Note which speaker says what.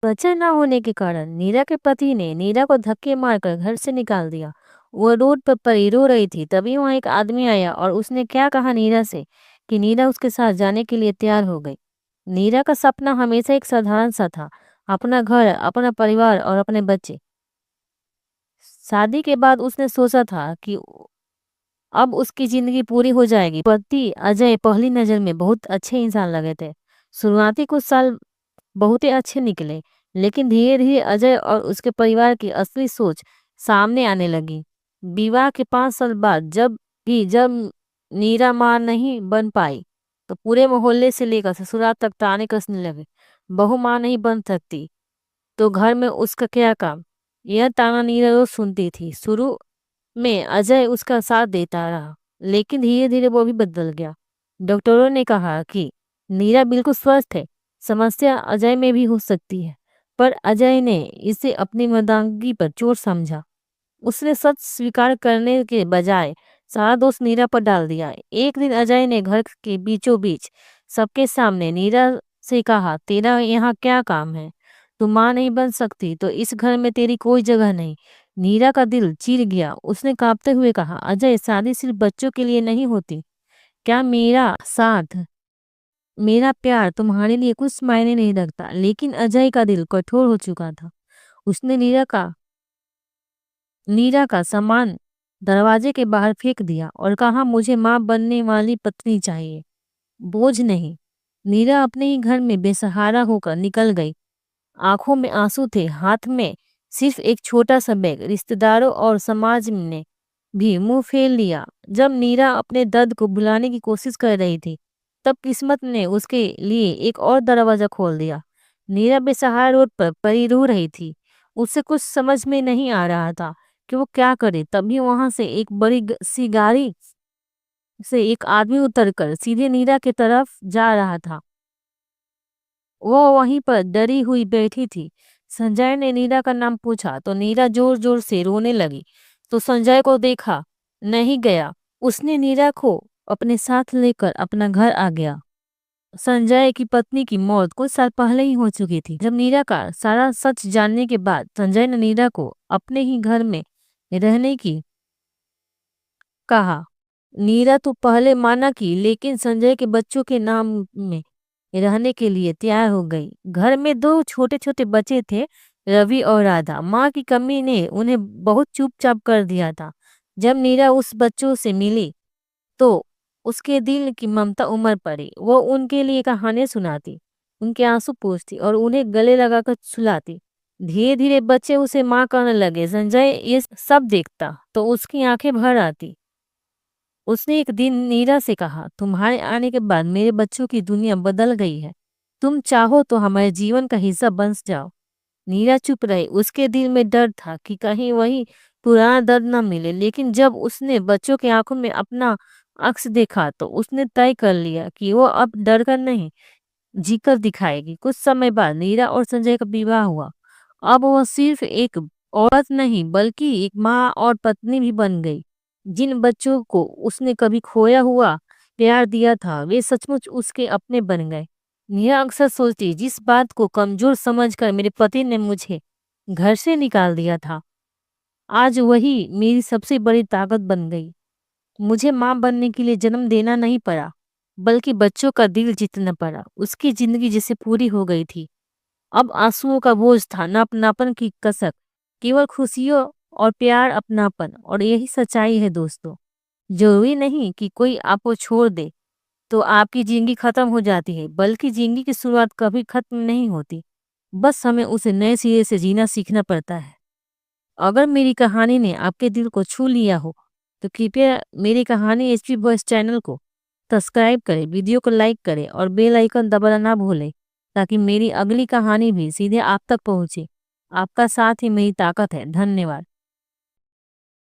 Speaker 1: बच्चा ना होने के कारण नीरा के पति ने नीरा को धक्के मारकर घर से निकाल दिया। वो रोड पर पड़ी रो रही थी। तभी वहां एक आदमी आया और उसने क्या कहा नीरा से कि नीरा उसके साथ जाने के लिए तैयार हो गई। नीरा का सपना हमेशा एक साधारण सा था, अपना घर, अपना परिवार और अपने बच्चे। शादी के बाद उसने सोचा था कि अब उसकी जिंदगी पूरी हो जाएगी। पति अजय पहली नजर में बहुत अच्छे इंसान लगे थे। शुरुआती कुछ साल बहुत ही अच्छे निकले, लेकिन धीरे धीरे अजय और उसके परिवार की असली सोच सामने आने लगी। विवाह के 5 साल बाद जब नीरा मां नहीं बन पाई, तो पूरे मोहल्ले से लेकर ससुराल तक ताने कसने लगे। बहू मां नहीं बन सकती तो घर में उसका क्या काम। यह ताना नीरा रोज सुनती थी। शुरू में अजय उसका साथ देता रहा, लेकिन धीरे धीरे वो भी बदल गया। डॉक्टरों ने कहा कि नीरा बिल्कुल स्वस्थ है, समस्या अजय में भी हो सकती है। पर अजय ने इसे अपनी मर्दानगी पर चोट समझा। उसने सच स्वीकार करने के बजाय सारा दोष नीरा पर डाल दिया। एक दिन अजय ने घर के बीचों बीच सबके सामने नीरा से कहा, तेरा यहाँ क्या काम है? तू माँ नहीं बन सकती तो इस घर में तेरी कोई जगह नहीं। नीरा का दिल चीर गया। उसने कांपते हुए कहा, अजय, शादी सिर्फ बच्चों के लिए नहीं होती। क्या मेरा साथ, मेरा प्यार तुम्हारे लिए कुछ मायने नहीं रखता? लेकिन अजय का दिल कठोर हो चुका था। उसने नीरा का सामान दरवाजे के बाहर फेंक दिया और कहा, मुझे माँ बनने वाली पत्नी चाहिए, बोझ नहीं। नीरा अपने ही घर में बेसहारा होकर निकल गई। आंखों में आंसू थे, हाथ में सिर्फ एक छोटा सा बैग। रिश्तेदारों और समाज ने भी मुंह फेर लिया। जब नीरा अपने दर्द को भुलाने की कोशिश कर रही थी, तब किस्मत ने उसके लिए एक और दरवाजा खोल दिया। नीरा बेसहारा रोड पर पड़ी रो रही थी। उसे कुछ समझ में नहीं आ रहा था कि वो क्या करे। तभी वहां से एक बड़ी सी गाड़ी से एक आदमी उतरकर सीधे नीरा की तरफ जा रहा था। वो वहीं पर डरी हुई बैठी थी। संजय ने नीरा का नाम पूछा तो नीरा जोर जोर से रोने लगी। तो संजय को देखा नहीं गया। उसने नीरा को अपने साथ लेकर अपना घर आ गया। संजय की पत्नी की मौत कुछ साल पहले ही हो चुकी थी। जब नीरा का सारा सच जानने के बाद संजय ने नीरा को अपने ही घर में रहने की कहा। नीरा तो पहले माना की, लेकिन संजय के बच्चों के नाम में रहने के लिए तैयार हो गई। घर में दो छोटे छोटे बच्चे थे, रवि और राधा। माँ की कमी ने उन्हें बहुत चुपचाप कर दिया था। जब नीरा उस बच्चों से मिली तो उसके दिल की ममता उमड़ पड़ी। वो उनके लिए कहानियां सुनाती, उनके आंसू पोंछती और उन्हें गले लगाकर सुलाती। धीरे धीरे बच्चे उसे माँ कहने लगे। संजय ये सब देखता तो उसकी आंखें भर आती। उसने एक दिन नीरा से कहा, तुम्हारे आने के बाद मेरे बच्चों की दुनिया बदल गई है। तुम चाहो तो हमारे जीवन का हिस्सा बन जाओ। नीरा चुप रही। उसके दिल में डर था कि कहीं वही पुराना दर्द न मिले। लेकिन जब उसने बच्चों की आंखों में अपना अक्स देखा तो उसने तय कर लिया कि वो अब डर कर नहीं, जीकर दिखाएगी। कुछ समय बाद नीरा और संजय का विवाह हुआ। अब वह सिर्फ एक औरत नहीं बल्कि एक माँ और पत्नी भी बन गई। जिन बच्चों को उसने कभी खोया हुआ प्यार दिया था, वे सचमुच उसके अपने बन गए। नेहा अक्सर सोचती, जिस बात को कमजोर समझकर मेरे पति ने मुझे घर से निकाल दिया था, आज वही मेरी सबसे बड़ी ताकत बन गई। मुझे माँ बनने के लिए जन्म देना नहीं पड़ा, बल्कि बच्चों का दिल जीतना पड़ा। उसकी जिंदगी जैसे पूरी हो गई थी। अब आंसुओं का बोझ था, न अपनापन की कसक, केवल खुशियों और प्यार, अपनापन। और यही सच्चाई है दोस्तों। जरूरी नहीं कि कोई आपको छोड़ दे तो आपकी जिंदगी खत्म हो जाती है, बल्कि जिंदगी की शुरुआत कभी खत्म नहीं होती। बस हमें उसे नए सिरे से जीना सीखना पड़ता है। अगर मेरी कहानी ने आपके दिल को छू लिया हो तो कृपया मेरी कहानी एचपी बॉयज चैनल को सब्सक्राइब करें, वीडियो को लाइक करें और बेल आइकन दबाना ना भूलें, ताकि मेरी अगली कहानी भी सीधे आप तक पहुंचे। आपका साथ ही मेरी ताकत है। धन्यवाद।